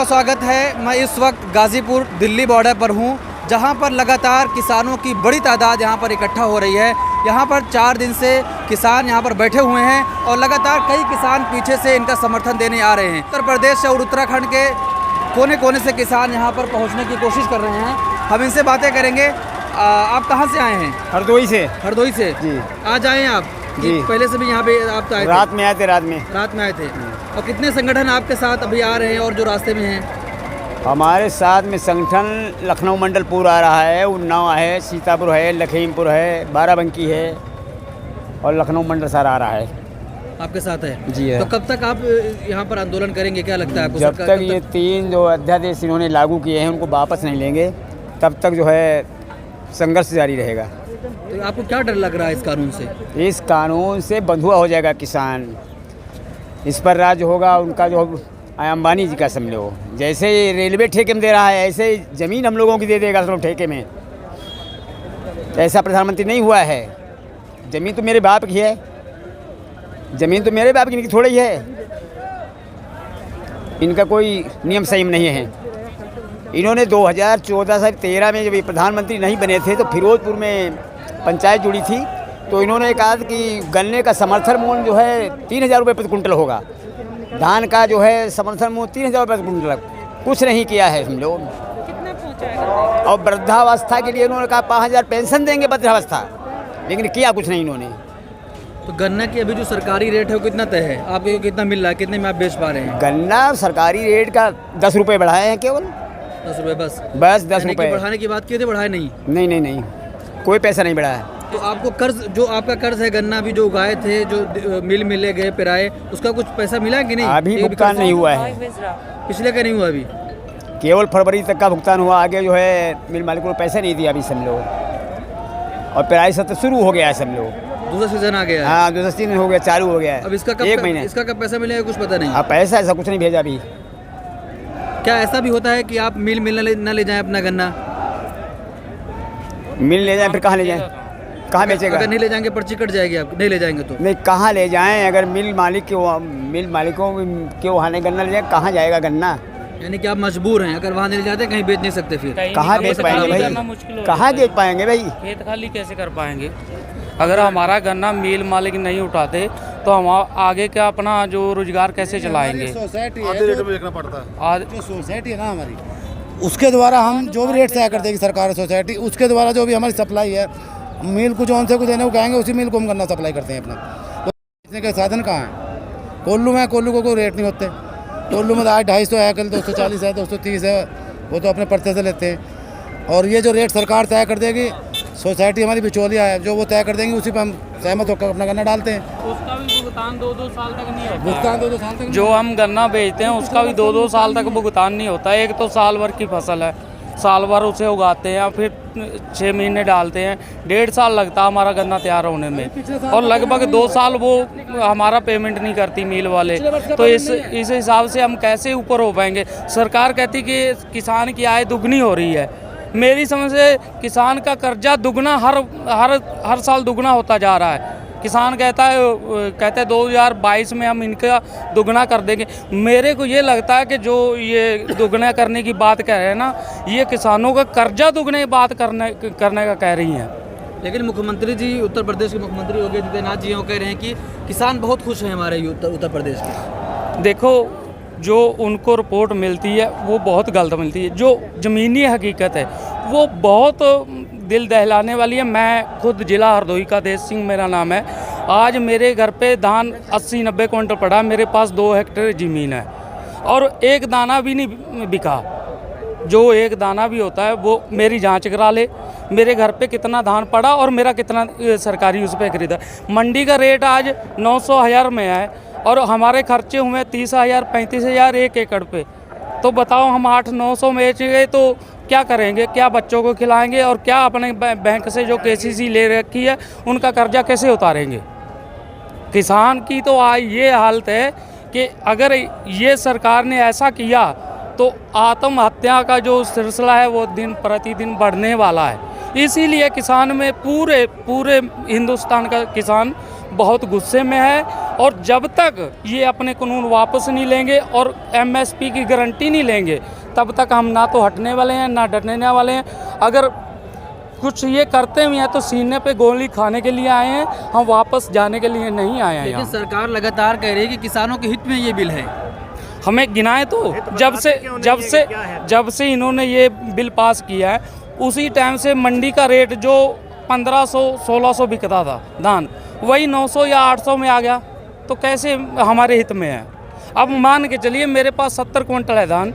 आपका स्वागत है। मैं इस वक्त गाज़ीपुर दिल्ली बॉर्डर पर हूं, जहां पर लगातार किसानों की बड़ी तादाद यहां पर इकट्ठा हो रही है। यहां पर 4 दिन से किसान यहां पर बैठे हुए हैं और लगातार कई किसान पीछे से इनका समर्थन देने आ रहे हैं। उत्तर प्रदेश और उत्तराखंड के कोने कोने से किसान यहां पर पहुंचने की कोशिश कर रहे हैं। हम इनसे बातें करेंगे। आप कहाँ से आए हैं? हरदोई से। हरदोई से जी। आज आए हैं आप जी। पहले से भी यहाँ पे आप तो आए थे? रात में आए थे। रात में आए थे। और कितने संगठन आपके साथ अभी आ रहे हैं और जो रास्ते में हैं? हमारे साथ में संगठन लखनऊ मंडल पूरा आ रहा है, उन्नाव है, सीतापुर है, लखीमपुर है, बाराबंकी है और लखनऊ मंडल सारा आ रहा है। आपके साथ है जी है। तो कब तक आप यहाँ पर आंदोलन करेंगे, क्या लगता है आपको? जब तक ये 3 जो अध्यादेश इन्होंने लागू किए हैं उनको वापस नहीं लेंगे तब तक जो है संघर्ष जारी रहेगा। तो आपको क्या डर लग रहा है इस कानून से? इस कानून से बंधुआ हो जाएगा किसान, इस पर राज होगा उनका। जो अंबानी जी का समझो, जैसे रेलवे ठेके में दे रहा है ऐसे ज़मीन हम लोगों की दे देगा सब ठेके में। ऐसा प्रधानमंत्री नहीं हुआ है। ज़मीन तो मेरे बाप की है, ज़मीन तो मेरे बाप की थोड़ी ही है। इनका कोई नियम संयम नहीं है। इन्होंने 2014 से 13 में जब ये प्रधानमंत्री नहीं बने थे तो फिरोजपुर में पंचायत जुड़ी थी, तो इन्होंने कहा कि गन्ने का समर्थन मूल्य जो है 3000 रुपये प्रति कुंटल होगा। धान का जो है समर्थन मूल्य 3000 रुपये प्रति कुंटल। कुछ नहीं किया है हम लोग। और वृद्धावस्था के लिए उन्होंने कहा 5000 पेंशन देंगे वृद्धावस्था, लेकिन किया कुछ नहीं इन्होंने। तो गन्ना की अभी जो सरकारी रेट है वो कितना तय है? आपको कितना मिल रहा है, कितने में आप बेच पा रहे हैं? गन्ना सरकारी रेट का 10 रुपये बढ़ाए हैं, केवल 10 रुपये बस 10 रुपये। बढ़ाने की बात की थी, बढ़ाए नहीं? नहीं, कोई पैसा नहीं बढ़ा है। तो आपको कर्ज, जो आपका कर्ज है गन्ना भी जो उगाए थे, जो मिल मिले गए पिराए, उसका कुछ पैसा मिला कि नहीं? अभी भुगतान नहीं हुआ है। पिछले का नहीं हुआ अभी? केवल फरवरी तक का भुगतान हुआ। आगे जो है मिल मालिक को पैसा नहीं दिया अभी सब लोग। और पिराई सत्र शुरू हो गया है सब लोग। दूसरा सीजन आ गया है। हाँ, दूसरा सीजन हो गया, चालू हो गया है। अब इसका कब 1 महीने। इसका कब पैसा मिलेगा कुछ पता नहीं? पैसा ऐसा कुछ नहीं भेजा अभी। क्या ऐसा भी होता है कि आप मिल न ले जाएं अपना गन्ना? मिल ले जाएं फिर कहाँ ले जाएं? कहाँ बेचेगा? अगर नहीं ले जाएंगे पर्ची कट जाएगी, आप नहीं ले जाएंगे तो? नहीं, कहाँ ले जाएं? अगर मिल मालिकों के वहाँ नहीं गन्ना ले जाए, कहाँ जाएगा गन्ना? यानी कि आप मजबूर हैं, अगर वहाँ नहीं ले जाते कहीं बेच नहीं सकते, फिर कहाँ बेच पाएंगे भाई? कहाँ बेच पाएंगे भाई? खेत खाली कैसे कर पाएंगे? अगर हमारा गन्ना मिल मालिक नहीं उठाते तो हम आगे क्या अपना जो रोजगार कैसे चलाएंगे? आधे रेट में देखना पड़ता है। जो सोसाइटी है ना हमारी, उसके द्वारा हम जो भी रेट तय कर देगी सरकार सोसाइटी, उसके द्वारा जो भी हमारी सप्लाई है मिल को जो उनसे कुछ देने को कहेंगे उसी मिल को हम गन्ना सप्लाई करते हैं अपना। तो बेचने के साधन कहाँ हैं? कोल्लू में, कोल्लू को कोई रेट नहीं होते। कोल्लू में 250 है, कल 240 है, 230 है, वो तो अपने पर्चे से लेते हैं। और ये जो रेट सरकार तय कर देगी, सोसाइटी हमारी बिचौलिया है, जो वो तय कर देंगे उसी पर हम सहमत होकर अपना गन्ना डालते हैं। उसका भी भुगतान 2-2 साल तक नहीं होता। भुगतान 2-2 साल तक जो हम गन्ना बेचते हैं उसका भी 2-2 साल तक भुगतान नहीं होता। एक तो साल भर की फसल है, साल भर उसे उगाते हैं, फिर 6 महीने डालते हैं, 1.5 साल लगता है हमारा गन्ना तैयार होने में, और लगभग 2 साल वो हमारा पेमेंट नहीं करती मिल वाले। तो इस हिसाब से हम कैसे ऊपर हो पाएंगे? सरकार कहती कि किसान की आय दुगनी हो रही है। मेरी समझ से किसान का कर्जा दुगना हर साल दुगना होता जा रहा है। किसान कहते 2022 में हम इनका दुगना कर देंगे। मेरे को ये लगता है कि जो ये दुगना करने की बात कह रहे हैं ना, ये किसानों का कर्जा दुगने की बात करने का कह रही हैं। लेकिन मुख्यमंत्री जी, उत्तर प्रदेश के मुख्यमंत्री योगी आदित्यनाथ जी वो कह रहे हैं कि किसान बहुत खुश हैं हमारे उत्तर प्रदेश के। देखो, जो उनको रिपोर्ट मिलती है वो बहुत गलत मिलती है। जो ज़मीनी हकीकत है वो बहुत दिल दहलाने वाली है। मैं खुद ज़िला हरदोई का देश सिंह मेरा नाम है। आज मेरे घर पे धान 80-90 क्विंटल पड़ा। मेरे पास 2 हेक्टेयर ज़मीन है और एक दाना भी नहीं बिका। जो एक दाना भी होता है वो मेरी जांच करा ले, मेरे घर पे कितना धान पड़ा और मेरा कितना सरकारी उस पर खरीदा। मंडी का रेट आज 900,000 में है और हमारे खर्चे हुए 30,000 35,000 1 एकड़ पे। तो बताओ, हम 800-900 में बेचेंगे तो क्या करेंगे? क्या बच्चों को खिलाएंगे और क्या अपने बैंक से जो KCC ले रखी है उनका कर्जा कैसे उतारेंगे? किसान की तो आज ये हालत है कि अगर ये सरकार ने ऐसा किया तो आत्महत्या का जो सिलसिला है वो दिन प्रतिदिन बढ़ने वाला है। इसीलिए किसान में पूरे हिंदुस्तान का किसान बहुत गुस्से में है और जब तक ये अपने कानून वापस नहीं लेंगे और एमएसपी की गारंटी नहीं लेंगे, तब तक हम ना तो हटने वाले हैं ना डरने वाले हैं। अगर कुछ ये करते हुए हैं तो सीने पे गोली खाने के लिए आए हैं, हम वापस जाने के लिए नहीं आए हैं। लेकिन यहाँ सरकार लगातार कह रही है कि किसानों के हित में ये बिल है। हमें गिनाए तो जब से इन्होंने ये बिल पास किया है, उसी टाइम से मंडी का रेट जो 1500-1600 बिकता था धान, वही 900 या 800 में आ गया। तो कैसे हमारे हित में है? अब मान के चलिए मेरे पास 70 क्विंटल है धान,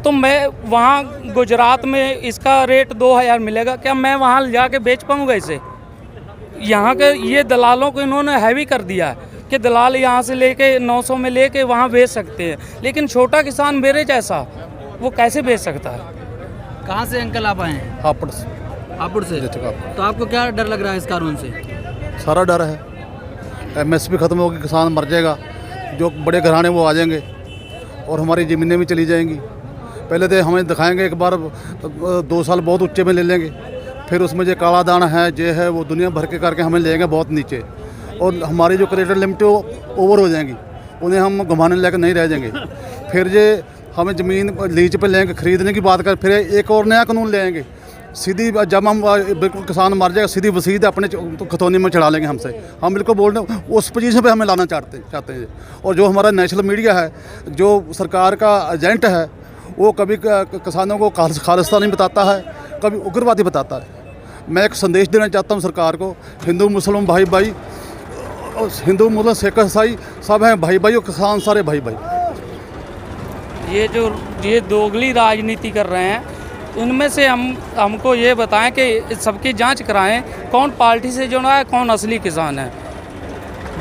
तो मैं वहाँ गुजरात में इसका रेट 2000 मिलेगा, क्या मैं वहाँ ले जाके बेच पाऊँगा इसे? यहाँ के ये दलालों को इन्होंने हैवी कर दिया है कि दलाल यहाँ से लेके 900 में लेके वहाँ बेच सकते हैं, लेकिन छोटा किसान मेरे जैसा वो कैसे बेच सकता है? कहाँ से अंकल आप आए हैं? हापुड़ से हापुड़ से। तो आपको क्या डर लग रहा है इस कानून से? सारा डर है, एमएसपी खत्म होगी, किसान मर जाएगा, जो बड़े घराने वो आ जाएंगे और हमारी ज़मीनें भी चली जाएंगी। पहले तो हमें दिखाएंगे एक बार 2 साल बहुत ऊंचे में ले लेंगे, फिर उसमें जो काला दाना है जो है वो दुनिया भर के करके हमें लेंगे बहुत नीचे, और हमारी जो क्रेडिट लिमिट वो ओवर हो जाएंगी, उन्हें हम घुमाने लेकर नहीं रह जाएंगे। फिर जो हमें ज़मीन लीज पे लेंगे, खरीदने की बात कर, फिर एक और नया कानून ले आएंगे सीधी। जब हम बिल्कुल किसान मर जाएगा सीधी वसीयत अपने खतौनी में चढ़ा लेंगे हमसे। हम बिल्कुल बोल रहे हैं उस पोजीशन पे हमें लाना चाहते हैं। और जो हमारा नेशनल मीडिया है, जो सरकार का एजेंट है, वो कभी किसानों को खालिस्तानी बताता है, कभी उग्रवादी बताता है। मैं एक संदेश देना चाहता हूँ सरकार को, हिंदू मुस्लिम भाई भाई, हिंदू मुस्लिम सिख ईसाई सब हैं भाई भाई, और किसान सारे भाई भाई। ये दोगली राजनीति कर रहे हैं, इनमें से हमको ये बताएं कि सबकी जांच कराएं, कौन पार्टी से जुड़ा है, कौन असली किसान है।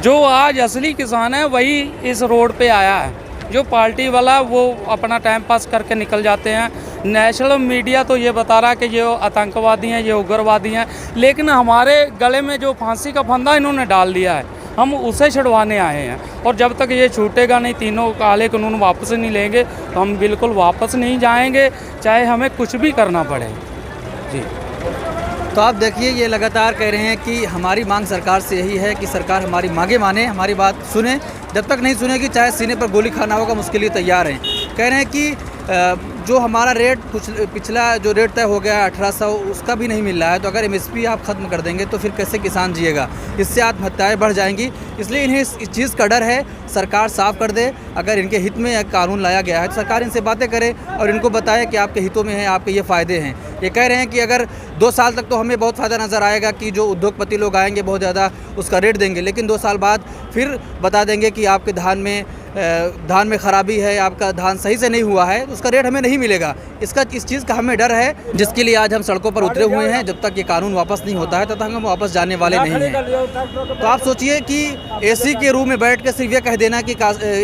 जो आज असली किसान है वही इस रोड पे आया है, जो पार्टी वाला वो अपना टाइम पास करके निकल जाते हैं। नेशनल मीडिया तो ये बता रहा है कि ये आतंकवादी हैं, ये उग्रवादी हैं, लेकिन हमारे गले में जो फांसी का फंदा इन्होंने डाल दिया है, हम उसे छुड़वाने आए हैं। और जब तक ये छूटेगा नहीं, तीनों काले कानून वापस नहीं लेंगे, तो हम बिल्कुल वापस नहीं जाएंगे, चाहे हमें कुछ भी करना पड़े। जी। तो आप देखिए, ये लगातार कह रहे हैं कि हमारी मांग सरकार से यही है कि सरकार हमारी मांगे माने, हमारी बात सुने। जब तक नहीं सुनेगी, चाहे सीने पर गोली खाना होगा, हम उसके लिए तैयार हैं। कह रहे हैं कि जो हमारा रेट पिछला जो रेट तय हो गया 1800, उसका भी नहीं मिल रहा है। तो अगर एमएसपी आप ख़त्म कर देंगे तो फिर कैसे किसान जिएगा? इससे आत्महत्याएँ बढ़ जाएंगी। इसलिए इन्हें इस चीज़ का डर है। सरकार साफ कर दे, अगर इनके हित में कानून लाया गया है तो सरकार इनसे बातें करे और इनको बताए कि आपके हितों में है, आपके ये फ़ायदे हैं। ये कह रहे हैं कि अगर 2 साल तक तो हमें बहुत फ़ायदा नज़र आएगा कि जो उद्योगपति लोग आएंगे बहुत ज़्यादा उसका रेट देंगे, लेकिन 2 साल बाद फिर बता देंगे कि आपके धान में ख़राबी है, आपका धान सही से नहीं हुआ है, तो उसका रेट हमें नहीं मिलेगा। इस चीज़ का हमें डर है, जिसके लिए आज हम सड़कों पर उतरे हुए हैं। जब तक ये कानून वापस नहीं होता है तब तक हम वापस जाने वाले नहीं हैं। तो आप सोचिए कि एसी के रूम में बैठ कर सिर्फ ये कह देना कि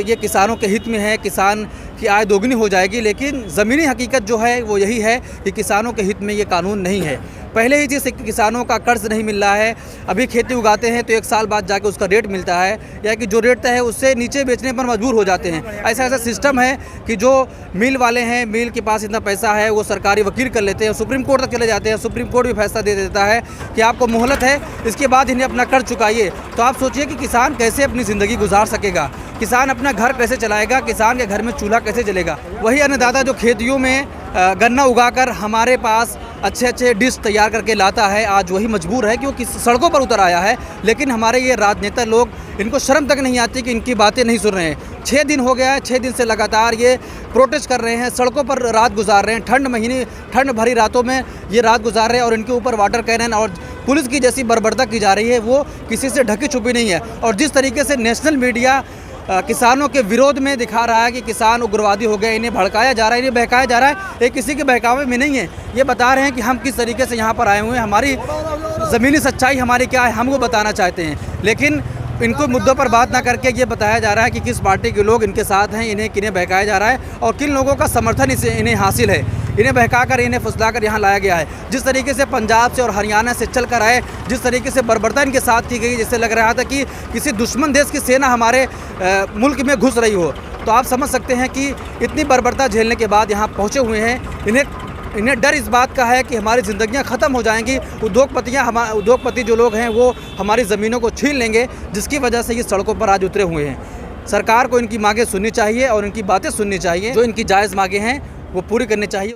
ये किसानों के हित में है, किसान की आय दोगुनी हो जाएगी, लेकिन ज़मीनी हकीकत जो है वो यही है कि किसानों के हित में ये कानून नहीं है। पहले ही जिस किसानों का कर्ज नहीं मिल रहा है, अभी खेती उगाते हैं तो 1 साल बाद जाके उसका रेट मिलता है, या कि जो रेट तय है उससे नीचे बेचने पर मजबूर हो जाते हैं। ऐसा सिस्टम है कि जो मिल वाले हैं, मिल के पास इतना पैसा है, वो सरकारी वकील कर लेते हैं, सुप्रीम कोर्ट तक चले जाते हैं। सुप्रीम कोर्ट भी फैसला दे देता है कि आपको मोहलत है, इसके बाद इन्हें अपना कर्ज चुकाइए। तो आप सोचिए कि किसान कैसे अपनी ज़िंदगी गुजार सकेगा, किसान अपना घर कैसे चलाएगा, किसान के घर में चूल्हा कैसे जलेगा। वही अन्नदाता जो खेतियों में गन्ना उगाकर हमारे पास अच्छे डिश तैयार करके लाता है, आज वही मजबूर है कि वो सड़कों पर उतर आया है। लेकिन हमारे ये राजनेता लोग, इनको शर्म तक नहीं आती कि इनकी बातें नहीं सुन रहे हैं। 6 दिन हो गया है, 6 दिन से लगातार ये प्रोटेस्ट कर रहे हैं, सड़कों पर रात गुजार रहे हैं। ठंड भरी रातों में ये रात गुजार रहे हैं, और इनके ऊपर वाटर कैनन और पुलिस की जैसी बर्बरता की जा रही है, वो किसी से ढकी छुपी नहीं है। और जिस तरीके से नेशनल मीडिया किसानों के विरोध में दिखा रहा है कि किसान उग्रवादी हो गए, इन्हें भड़काया जा रहा है, इन्हें बहकाया जा रहा है, ये किसी के बहकावे में नहीं है। ये बता रहे हैं कि हम किस तरीके से यहाँ पर आए हुए हैं, हमारी ज़मीनी सच्चाई हमारी क्या है, हम वो बताना चाहते हैं। लेकिन इनको मुद्दों पर बात ना करके ये बताया जा रहा है कि किस पार्टी के लोग इनके साथ हैं, इन्हें किन्हें बहकाया जा रहा है और किन लोगों का समर्थन इन्हें हासिल है। इन्हें बहकाकर, इन्हें फुसलाकर यहाँ लाया गया है। जिस तरीके से पंजाब से और हरियाणा से चल कर आए, जिस तरीके से बर्बरता इनके साथ की गई, जिससे लग रहा था कि किसी दुश्मन देश की सेना हमारे मुल्क में घुस रही हो। तो आप समझ सकते हैं कि इतनी बर्बरता झेलने के बाद यहाँ पहुँचे हुए हैं, इन्हें इन्हें डर इस बात का है कि हमारी ज़िंदगियां ख़त्म हो जाएंगी, उद्योगपति जो लोग हैं वो हमारी ज़मीनों को छीन लेंगे, जिसकी वजह से ये सड़कों पर आज उतरे हुए हैं। सरकार को इनकी मांगें सुननी चाहिए और इनकी बातें सुननी चाहिए, जो इनकी जायज़ मांगें हैं वो पूरी करनी चाहिए।